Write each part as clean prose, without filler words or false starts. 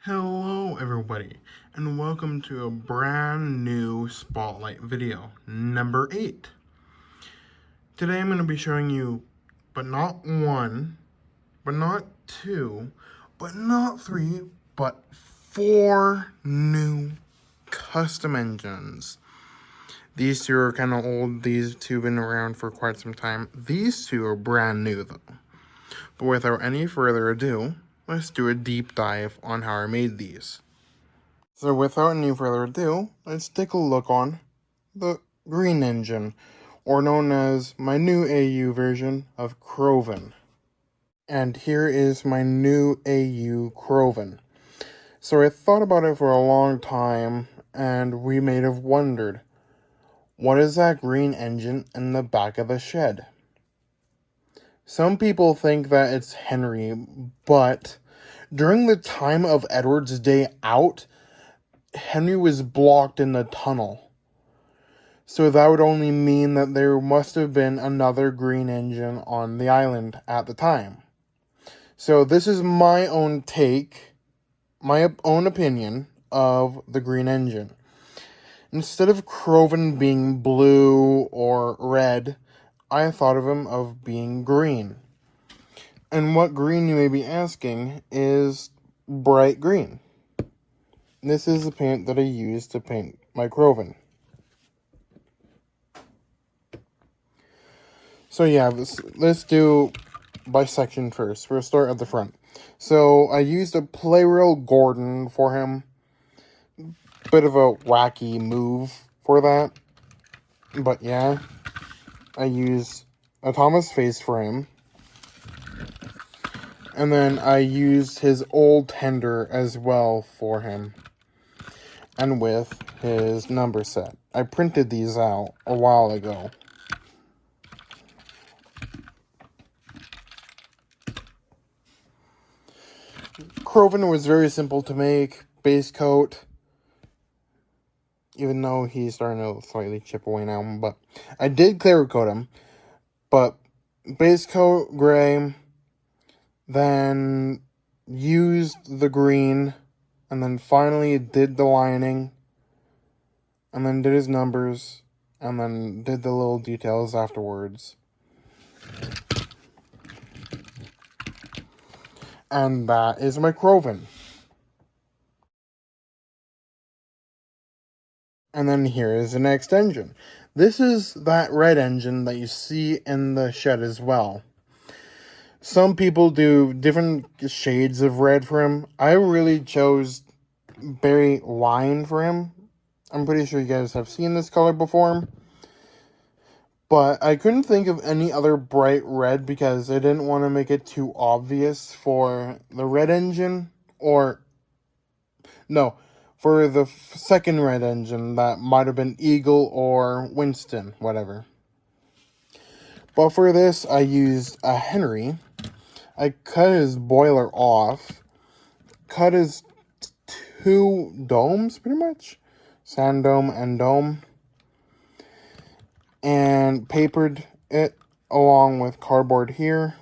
Hello everybody, and welcome to a brand new Spotlight video, number 8. Today I'm going to be showing you, but not one, but not two, but not three, but 4 new custom engines. These two are kind of old, these two have been around for quite some time. These two are brand new though. But without any further ado, let's do a deep dive on how I made these. So without any further ado, let's take a look on the green engine, or known as my new AU version of Kroven. And here is my new AU Kroven. So I thought about it for a long time, and we may have wondered, what is that green engine in the back of the shed? Some people think that it's Henry, but during the time of Edward's day out, Henry was blocked in the tunnel. So that would only mean that there must have been another green engine on the island at the time. So this is my own take, my own opinion of the green engine. Instead of Kroven being blue or red, I thought of him of being green. And what green, you may be asking, is bright green. This is the paint that I used to paint my Kroven. So yeah, let's do by section first. We'll start at the front. So I used a Playreal Gordon for him. Bit of a wacky move for that. But yeah, I used a Thomas face frame. And then I used his old tender as well for him. And with his number set. I printed these out a while ago. Kroven was very simple to make. Base coat. Even though he's starting to slightly chip away now. But I did clear coat him. But base coat, gray. Then used the green. And then finally did the lining. And then did his numbers. And then did the little details afterwards. And that is my Kroven. And then here is the next engine. This is that red engine that you see in the shed as well. Some people do different shades of red for him. I really chose berry wine for him. I'm pretty sure you guys have seen this color before. But I couldn't think of any other bright red because I didn't want to make it too obvious for the red engine. Or, no, for the second red engine that might have been Eagle or Winston, whatever. But for this, I used a Henry. I cut his boiler off. Cut his 2 domes, pretty much. Sand dome and dome. And papered it along with cardboard here.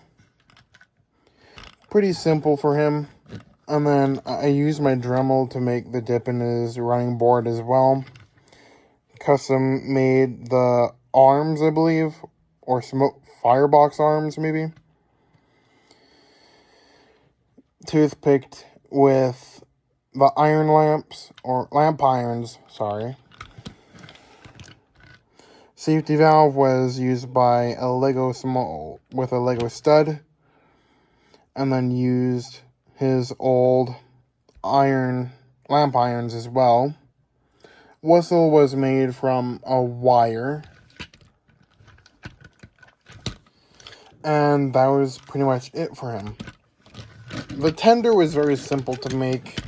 Pretty simple for him. And then I used my Dremel to make the dip in his running board as well. Custom made the arms, I believe. Or smoke firebox arms, maybe. Toothpicked with the iron lamps, or lamp irons, sorry. Safety valve was used by a Lego small with a Lego stud, and then used his old iron lamp irons as well. Whistle was made from a wire, and that was pretty much it for him. The tender was very simple to make.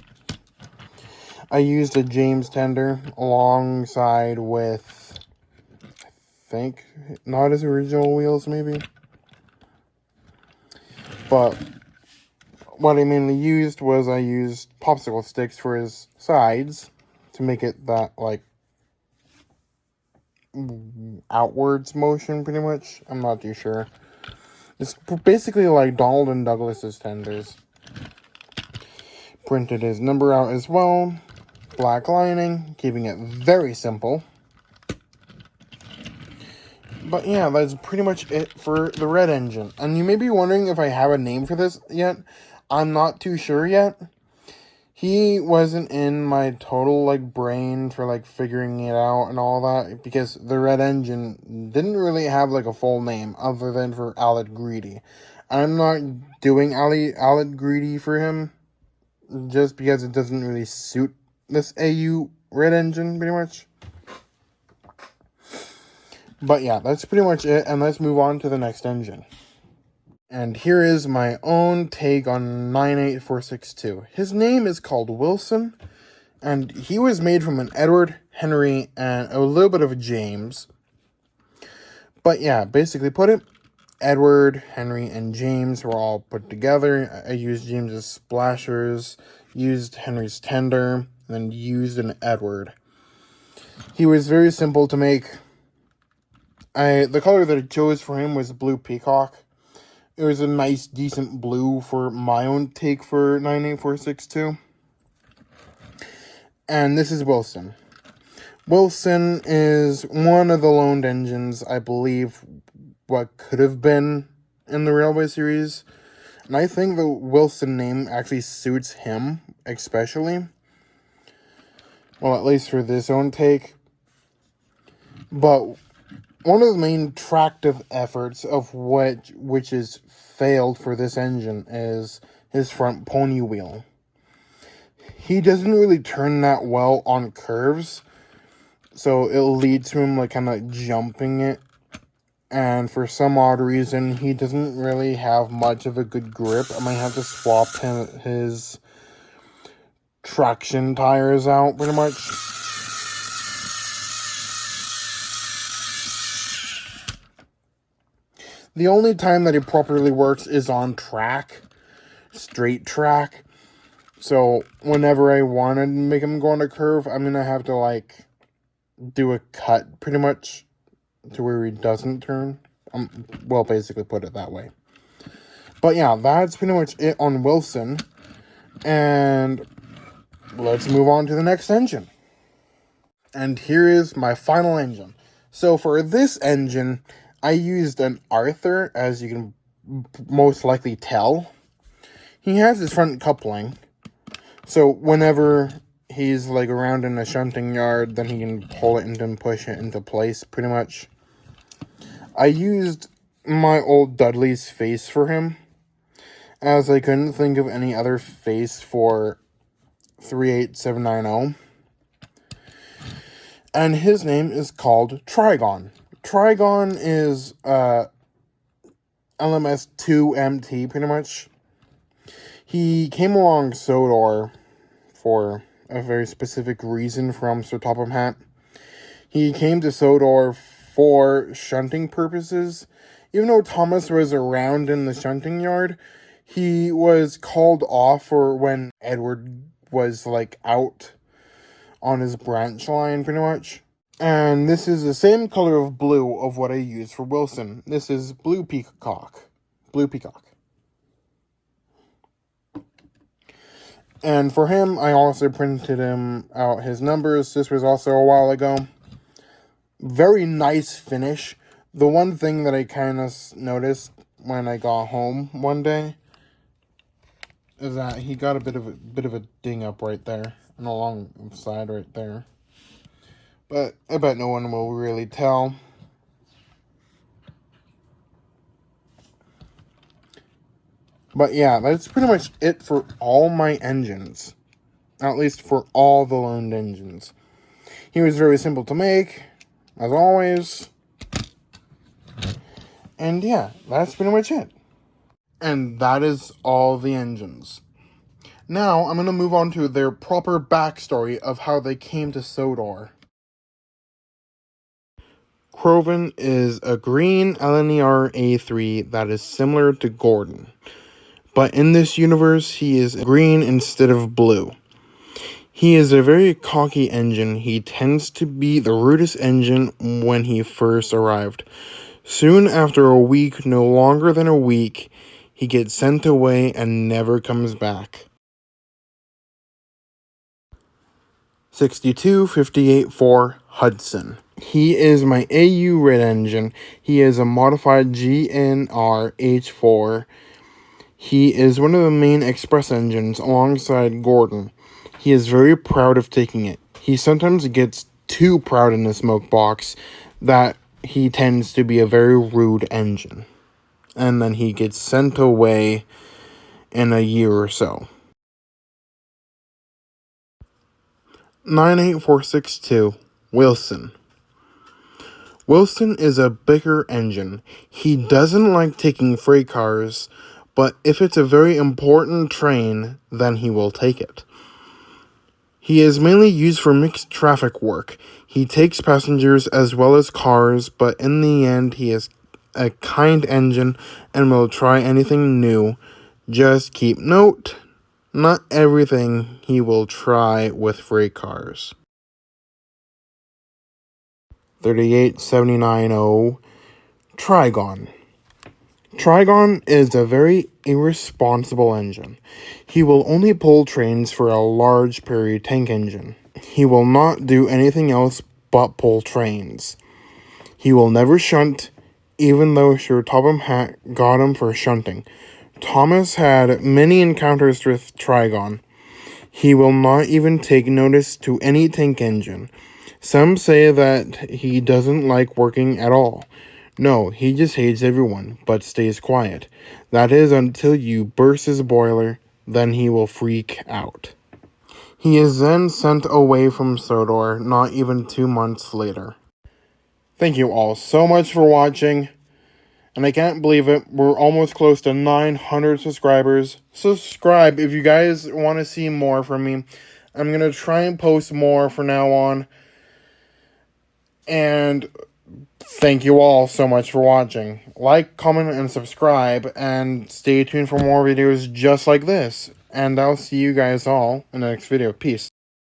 I used a James tender alongside with, I think, not his original wheels maybe. But what I mainly used was I used popsicle sticks for his sides to make it that, like, outwards motion pretty much. I'm not too sure. It's basically like Donald and Douglas's tenders. Printed his number out as well. Black lining, keeping it very simple. But yeah, that's pretty much it for the red engine. And you may be wondering if I have a name for this yet. I'm not too sure yet. He wasn't in my total, brain for, figuring it out and all that, because the red engine didn't really have, a full name, other than for Alad Greedy. I'm not doing Alad Greedy for him, just because it doesn't really suit this AU red engine, pretty much. But yeah, that's pretty much it, and let's move on to the next engine. And here is my own take on 98462. His name is called Wilson, and he was made from an Edward, Henry, and a little bit of a James. But yeah, basically put it, Edward, Henry, and James were all put together. I used James's splashers, used Henry's tender, and then used an Edward. He was very simple to make. The color that I chose for him was Blue Peacock. It was a nice, decent blue for my own take for 98462. And this is Wilson. Wilson is one of the loaned engines, I believe, what could have been in the Railway series. And I think the Wilson name actually suits him, especially. Well, at least for this own take. But one of the main tractive efforts of which is failed for this engine is his front pony wheel. He doesn't really turn that well on curves, so it'll lead to him kind of jumping it. And for some odd reason, he doesn't really have much of a good grip. I might have to swap his traction tires out, pretty much. The only time that it properly works is on track, straight track. So whenever I want to make him go on a curve, I'm going to have to, do a cut, pretty much, to where he doesn't turn. Well, basically put it that way. But yeah, that's pretty much it on Wilson. And let's move on to the next engine. And here is my final engine. So for this engine, I used an Arthur, as you can most likely tell. He has his front coupling. So whenever he's around in a shunting yard, then he can pull it and push it into place, pretty much. I used my old Dudley's face for him, as I couldn't think of any other face for 38790. And his name is called Trigon. Trigon is LMS 2MT, pretty much. He came along Sodor for a very specific reason from Sir Topham Hatt. He came to Sodor for shunting purposes. Even though Thomas was around in the shunting yard, he was called off for when Edward was out on his branch line, pretty much. And this is the same color of blue of what I used for Wilson. This is Blue Peacock. Blue Peacock. And for him, I also printed him out his numbers. This was also a while ago. Very nice finish. The one thing that I kind of noticed when I got home one day is that he got a bit of a ding up right there and along the side right there. But I bet no one will really tell. But yeah, that's pretty much it for all my engines. At least for all the loaned engines. He was very simple to make, as always. And yeah, that's pretty much it. And that is all the engines. Now, I'm going to move on to their proper backstory of how they came to Sodor. Croven is a green LNER A3 that is similar to Gordon. But in this universe, he is green instead of blue. He is a very cocky engine. He tends to be the rudest engine when he first arrived. Soon after a week, no longer than a week, he gets sent away and never comes back. 6258-4 Hudson. He is my AU Red engine. He is a modified GNR H4. He is one of the main express engines alongside Gordon. He is very proud of taking it. He sometimes gets too proud in the smoke box that he tends to be a very rude engine. And then he gets sent away in a year or so. 98462 Wilson. Wilson is a bigger engine. He doesn't like taking freight cars, but if it's a very important train, then he will take it. He is mainly used for mixed traffic work. He takes passengers as well as cars, but in the end, he is a kind engine and will try anything new. Just keep note, not everything he will try with freight cars. 38790 Trigon. Trigon is a very irresponsible engine. He will only pull trains for a large period tank engine. He will not do anything else but pull trains. He will never shunt, even though Sir Topham Hatt got him for shunting. Thomas had many encounters with Trigon. He will not even take notice to any tank engine. Some say that he doesn't like working at all. No, he just hates everyone, but stays quiet. That is until you burst his boiler, then he will freak out. He is then sent away from Sodor not even 2 months later. Thank you all so much for watching, and I can't believe it, we're almost close to 900 subscribers. Subscribe if you guys want to see more from me. I'm going to try and post more from now on, and thank you all so much for watching. Like, comment, and subscribe, and stay tuned for more videos just like this. And I'll see you guys all in the next video. Peace.